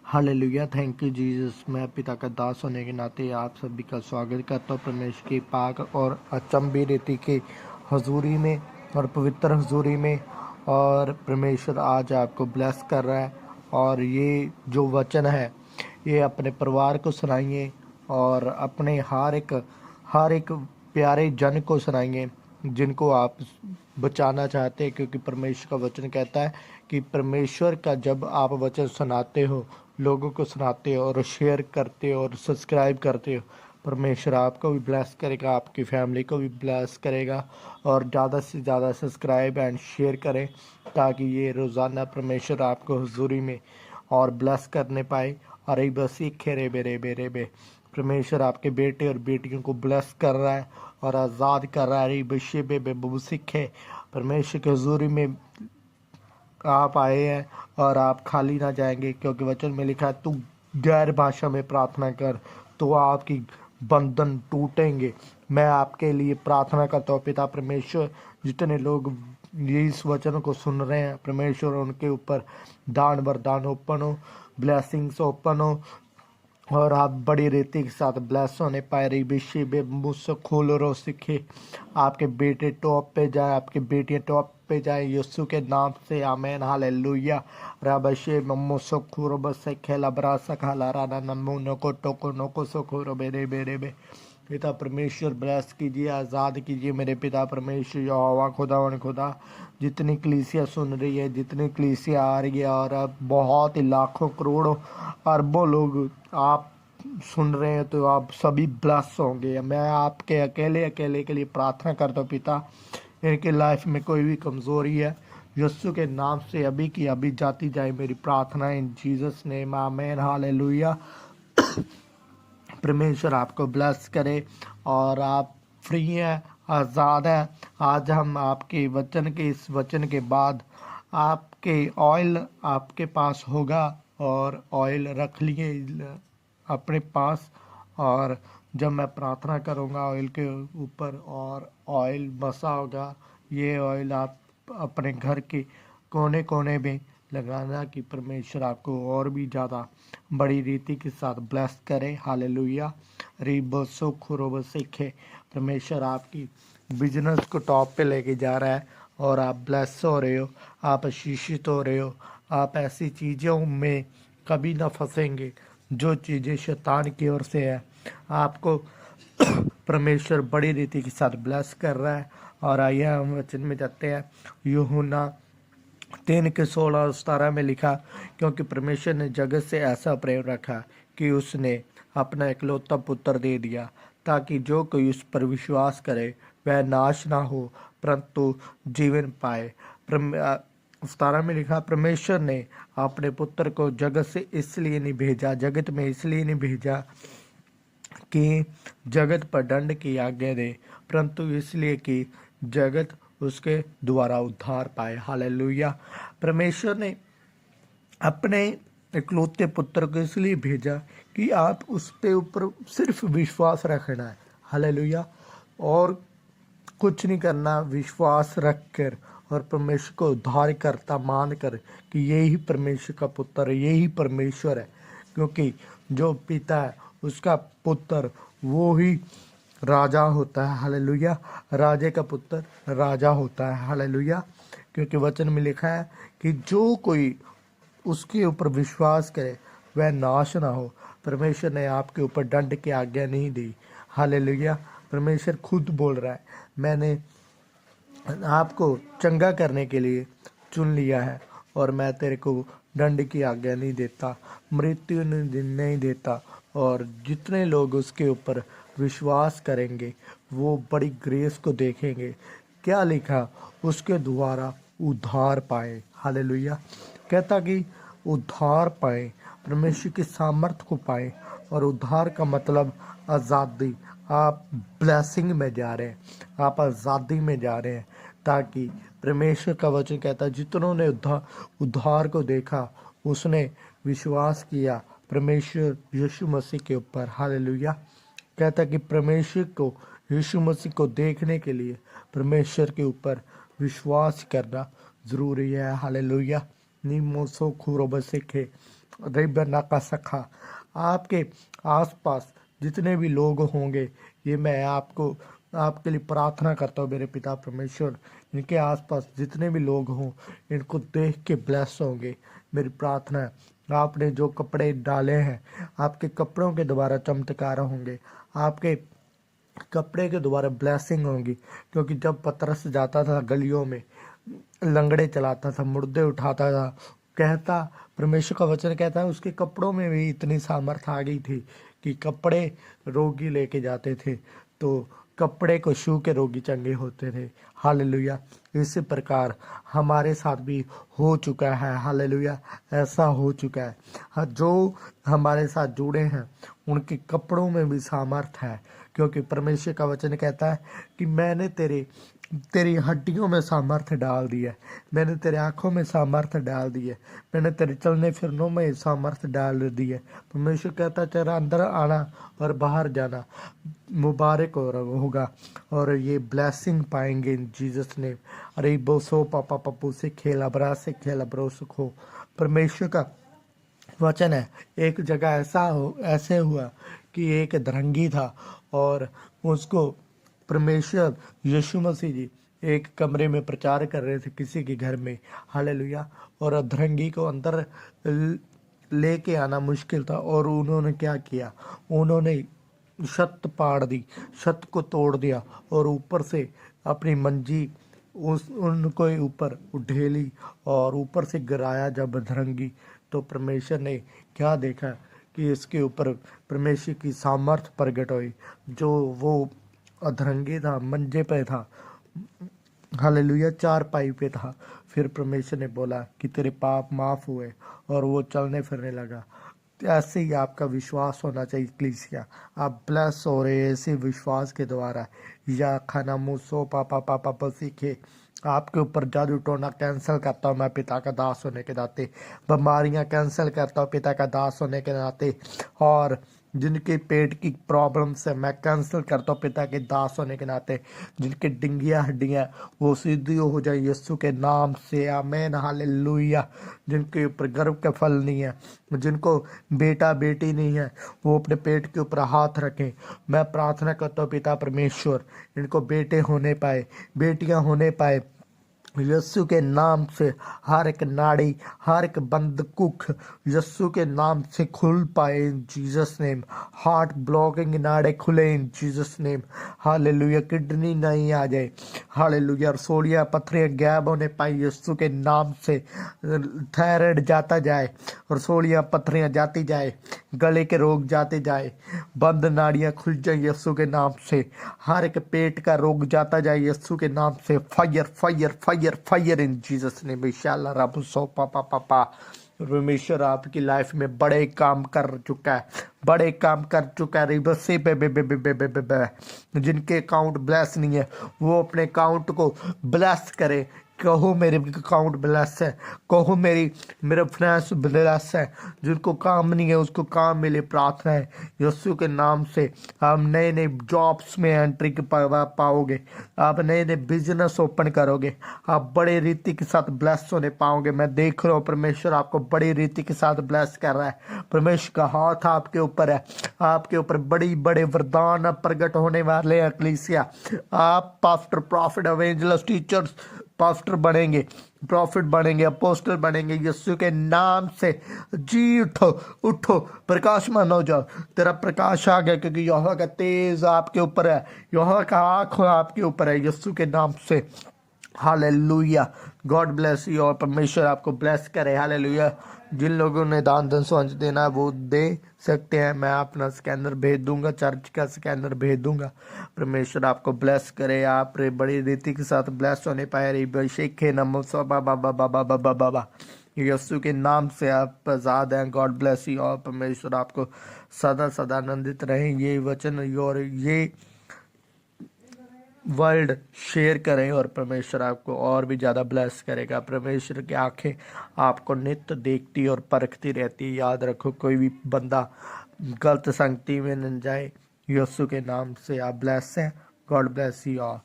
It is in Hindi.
हालेलुया। Thank you Jesus. मैं पिता का दास होने के नाते आप सभी का स्वागत करता हूँ परमेश्वर की पाक और अचंबी रीति की हजूरी में और पवित्र हजूरी में। और परमेश्वर आज आपको ब्लेस कर रहा है। और ये जो वचन है ये अपने परिवार को सुनाइए और अपने हर एक प्यारे जन को सुनाइए जिनको आप बचाना चाहते हैं, क्योंकि परमेश्वर का वचन कहता है कि परमेश्वर का जब आप वचन सुनाते हो, लोगों को सुनाते हो और शेयर करते हो और सब्सक्राइब करते हो, परमेश्वर आपको भी ब्लेस करेगा, आपकी फैमिली को भी ब्लेस करेगा। और ज़्यादा से ज़्यादा सब्सक्राइब एंड शेयर करें ताकि ये रोज़ाना परमेश्वर आपको हुजूरी में और ब्लेस करने पाए। अरे बस सीखे रे बेरे बेरे बे परमेश्वर आपके बेटे और बेटियों को ब्लेस कर रहा है और आज़ाद कर रहा है। अरे बशे बे बबू सीखे परमेश्वर की हुजूरी में आप आए हैं और आप खाली ना जाएंगे, क्योंकि वचन में लिखा है तू गैर भाषा में प्रार्थना कर तो आपकी बंधन टूटेंगे। मैं आपके लिए प्रार्थना करता हूँ पिता परमेश्वर, जितने लोग ये इस वचन को सुन रहे हैं परमेश्वर उनके ऊपर दान वरदान ओपन हो, ब्लेसिंग्स ओपन हो और आप बड़ी रीति के साथ ब्लेस होने पाए। रही बिशी बे मुझसे खोल रो सीखे आपके बेटे टॉप पे जाए, आपकी बेटियां टॉप पे जाए यीशु के नाम से आमेन हालेलुया। रबशे मम्मो सखुरो बस खेला बरा सखाला राना नमो नको टोको नको सखुरो बेरे बेरे बे पिता परमेश्वर ब्लेस कीजिए, आज़ाद कीजिए मेरे पिता परमेश्वर यहोवा खुदा वन खुदा। जितनी कलीसिया सुन रही है, जितनी कलीसिया आ रही है और अब बहुत ही लाखों करोड़ों अरबों लोग आप सुन रहे हैं, तो आप सभी ब्लेस होंगे। मैं आपके अकेले अकेले के लिए प्रार्थना करता हूँ पिता, इनके लाइफ में कोई भी कमज़ोरी है यीशु के नाम से अभी की अभी जाती जाए मेरी प्रार्थना इन जीसस नेम आमेन हालेलुया। परमेश्वर आपको ब्लेस करे और आप फ्री हैं, आज़ाद हैं। आज हम आपके वचन के इस वचन के बाद आपके ऑयल आपके पास होगा और ऑयल रख लिए अपने पास। और जब मैं प्रार्थना करूंगा ऑयल के ऊपर और ऑयल बसा होगा, ये ऑयल आप अपने घर के कोने कोने में लगाना कि परमेश्वर आपको और भी ज़्यादा बड़ी रीति के साथ ब्लेस करे। हालेलुया। रिबसो खुरोब सीखे परमेश्वर आपकी बिजनेस को टॉप पे लेके जा रहा है और आप ब्लेस हो रहे हो, आप आशीषित हो रहे हो। आप ऐसी चीज़ों में कभी ना फंसेंगे जो चीज़ें शैतान की ओर से है। आपको परमेश्वर बड़ी रीति के साथ ब्लेस कर रहा है। और आइए हम वचन में जाते हैं। यूहन्ना 3:16-17 में लिखा, क्योंकि परमेश्वर ने जगत से ऐसा प्रेम रखा कि उसने अपना इकलौता पुत्र दे दिया, ताकि जो कोई उस पर विश्वास करे वह नाश ना हो परंतु जीवन पाए। 17 में लिखा, परमेश्वर ने अपने पुत्र को जगत से इसलिए नहीं भेजा, जगत में इसलिए नहीं भेजा कि जगत पर दंड की आज्ञा दे, परंतु इसलिए कि जगत उसके द्वारा उद्धार पाए। हालेलुया। परमेश्वर ने अपने इकलौते पुत्र को इसलिए भेजा कि आप उस पे ऊपर सिर्फ विश्वास रखना है। हालेलुया। और कुछ नहीं करना, विश्वास रख कर और परमेश्वर को उद्धार करता मान कर कि यही परमेश्वर का पुत्र है, यही परमेश्वर है। क्योंकि जो पिता है उसका पुत्र वो ही राजा होता है। हालेलुया। राजे का पुत्र राजा होता है। हालेलुया। क्योंकि वचन में लिखा है कि जो कोई उसके ऊपर विश्वास करे वह नाश ना हो। परमेश्वर ने आपके ऊपर दंड की आज्ञा नहीं दी। हालेलुया। परमेश्वर खुद बोल रहा है, मैंने आपको चंगा करने के लिए चुन लिया है और मैं तेरे को दंड की आज्ञा नहीं देता, मृत्यु नहीं देता। और जितने लोग उसके ऊपर विश्वास करेंगे वो बड़ी ग्रेस को देखेंगे। क्या लिखा, उसके द्वारा उद्धार पाए। हालेलुया। कहता कि उद्धार पाए, परमेश्वर की सामर्थ को पाए। और उद्धार का मतलब आज़ादी। आप ब्लेसिंग में जा रहे हैं, आप आज़ादी में जा रहे हैं, ताकि परमेश्वर का वचन कहता है जितनों ने उद्धार को देखा उसने विश्वास किया परमेश्वर यीशु मसीह के ऊपर। हालेलुया। कहता कि परमेश्वर को, यीशु मसीह को देखने के लिए परमेश्वर के ऊपर विश्वास करना जरूरी है। हालेलुया। निमोसो खुरो बसिखे रेबना का सखा। आपके आसपास जितने भी लोग होंगे, ये मैं आपके लिए प्रार्थना करता हूँ मेरे पिता परमेश्वर। इनके आसपास जितने भी लोग हों, इनको देख के ब्लेस होंगे। मेरी प्रार्थना है, आपने जो कपड़े डाले हैं, आपके कपड़ों के द्वारा चमत्कार होंगे, आपके कपड़े के द्वारा ब्लेसिंग होंगी। क्योंकि जब पतरस जाता था गलियों में, लंगड़े चलाता था, मुर्दे उठाता था, कहता, परमेश्वर का वचन कहता है उसके कपड़ों में भी इतनी सामर्थ आ गई थी कि कपड़े रोगी लेके जाते थे, तो कपड़े को छू के रोगी चंगे होते थे। हालेलुया। इसी प्रकार हमारे साथ भी हो चुका है। हालेलुया। ऐसा हो चुका है। जो हमारे साथ जुड़े हैं उनके कपड़ों में भी सामर्थ है। क्योंकि परमेश्वर का वचन कहता है कि मैंने तेरी हड्डियों में सामर्थ्य डाल दिया है, मैंने तेरे आंखों में सामर्थ्य डाल दी है, मैंने तेरे चलने फिरनों में सामर्थ्य डाल दी है। परमेश्वर कहता है तेरा अंदर आना और बाहर जाना मुबारक होगा और ये ब्लेसिंग पाएंगे इन जीसस ने। अरे बोसो पापा पप्पू से खेला बरा से खेला बरो सुखो। परमेश्वर का वचन है, एक जगह ऐसे हुआ कि एक अधरंगी था और उसको परमेश्वर यीशु मसीह जी एक कमरे में प्रचार कर रहे थे किसी के घर में। हालेलुया। और अधरंगी को अंदर लेके आना मुश्किल था और उन्होंने क्या किया, उन्होंने छत पाड़ दी, छत को तोड़ दिया और ऊपर से अपनी मंजी उनको ऊपर उठेली और ऊपर से गिराया जब अधरंगी, तो परमेश्वर ने क्या देखा कि इसके ऊपर परमेश्वर की सामर्थ प्रकट हुई। जो वो अधरंगी था, मंजे पे था, हालेलुया, चारपाई पे था, फिर परमेश्वर ने बोला कि तेरे पाप माफ हुए और वो चलने फिरने लगा। ऐसे ही आपका विश्वास होना चाहिए कलीसिया। आप ब्लेस हो रहे हैं ऐसे विश्वास के द्वारा। या खाना मुसो पापा पापा सीखे आपके ऊपर जादू टोना कैंसिल करता हूँ मैं पिता का दास होने के नाते। बीमारियां कैंसिल करता हूँ पिता का दास होने के नाते। और जिनके पेट की प्रॉब्लम्स है मैं कैंसिल करता हूँ पिता के दास होने के नाते। जिनके डिंगिया हड्डियाँ वो सीधी हो जाए यीशु के नाम से, आमीन, हालेलुया। जिनके ऊपर गर्भ का फल नहीं है, जिनको बेटा बेटी नहीं है, वो अपने पेट के ऊपर हाथ रखें। मैं प्रार्थना करता हूँ पिता परमेश्वर इनको बेटे होने पाए, बेटियां होने पाए यस्सु के नाम से। हर एक नाड़ी, हर एक बंद कुख यस्सु के नाम से खुल पाए in Jesus name. Heart blocking नाड़े खुले in Jesus name. Hallelujah. Kidney नहीं आ जाए, हालेलुया। रसोलियाँ पथरियाँ गैब होने पाई यस्सु के नाम से। थायराइड जाता जाए, रसोलियाँ पथरियाँ जाती जाए, गले के रोग जाते जाए, बंद नाड़ियाँ खुल जाए यस्सु के नाम से। हर एक पेट का रोग जाता जाए यस्सु के नाम से। Fire fire fire fire in Jesus name. इंशाल्लाह रब सो पापा पापा। परमेश्वर आपकी लाइफ में बड़े काम कर चुका है, बड़े काम कर चुका है। बसे बे जिनके अकाउंट ब्लेस नहीं है वो अपने अकाउंट को ब्लेस करे। कहो मेरे अकाउंट ब्लेस है, कहो मेरा फाइनेंस ब्लेस है। जिनको काम नहीं है उसको काम मिले, प्रार्थना है यीशु के नाम से। आप नए नए जॉब्स में एंट्री पाओगे, आप नए नए बिजनेस ओपन करोगे, आप बड़े रीति के साथ ब्लेस होने पाओगे। मैं देख रहा हूँ परमेश्वर आपको बड़ी रीति के साथ ब्लेस कर रहा है। परमेश्वर का हाथ आपके ऊपर है, आपके ऊपर बड़ी बड़े वरदान प्रकट होने वाले हैं कलीसिया। आप pastor, profit, evangelist, teachers, pastor बनेंगे, प्रॉफिट बनेंगे, अपोस्टल बनेंगे यीशु के नाम से। जी उठो उठो, प्रकाशमान हो जाओ। तेरा प्रकाश आ गया क्योंकि यहोवा का तेज आपके ऊपर है, यहोवा का आँख आपके ऊपर है यीशु के नाम से। हालेलुया। गॉड ब्लेस यू और परमेश्वर आपको ब्लेस करे। हालेलुया। जिन लोगों ने दान धन सोच देना वो दे सकते हैं, मैं अपना स्कैनर भेज दूंगा, चर्च का स्कैनर भेज दूंगा। परमेश्वर आपको ब्लेस करे, आप बड़ी रीति के साथ ब्लेस होने पाए। शेखे नमो बाबा बाबा बाबा बाबा यीशु के नाम से आप आज़ाद हैं। गॉड ब्लेस यू और परमेश्वर आपको सदा सदा आनंदित रहें। ये वचन और ये वर्ल्ड शेयर करें और परमेश्वर आपको और भी ज़्यादा ब्लेस करेगा। परमेश्वर की आंखें आपको नित्य देखती और परखती रहती है। याद रखो कोई भी बंदा गलत संगति में न जाए। यीशु के नाम से आप ब्लेस हैं। God bless you all.